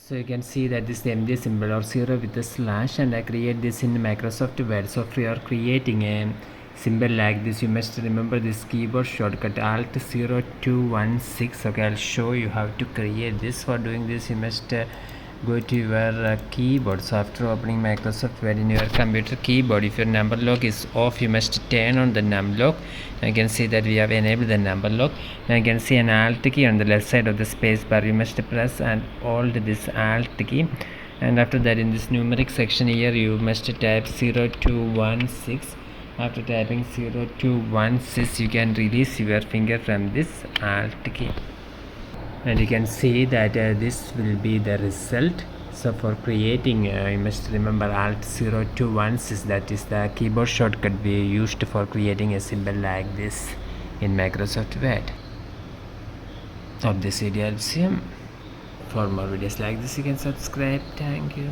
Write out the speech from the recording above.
So you can see that this MJ symbol or 0 with a slash, and I create this in Microsoft Word. So if you are creating a symbol like this, you must remember this keyboard shortcut Alt 0216. Okay, I'll show you how to create this. For doing this, you must go to your keyboard. So after opening Microsoft Word in your computer keyboard, if your number lock is off, you must turn on the number lock. You can see that we have enabled the number lock. Now you can see an Alt key on the left side of the space bar. You must press and hold this Alt key, and after that in this numeric section here you must type 0216. After typing 0216, you can release your finger from this Alt key, and you can see that this will be the result. So for creating, you must remember Alt 0216, that is the keyboard shortcut we used for creating a symbol like this in Microsoft Word. Hope this video helps you. For more videos like this, you can subscribe. Thank you.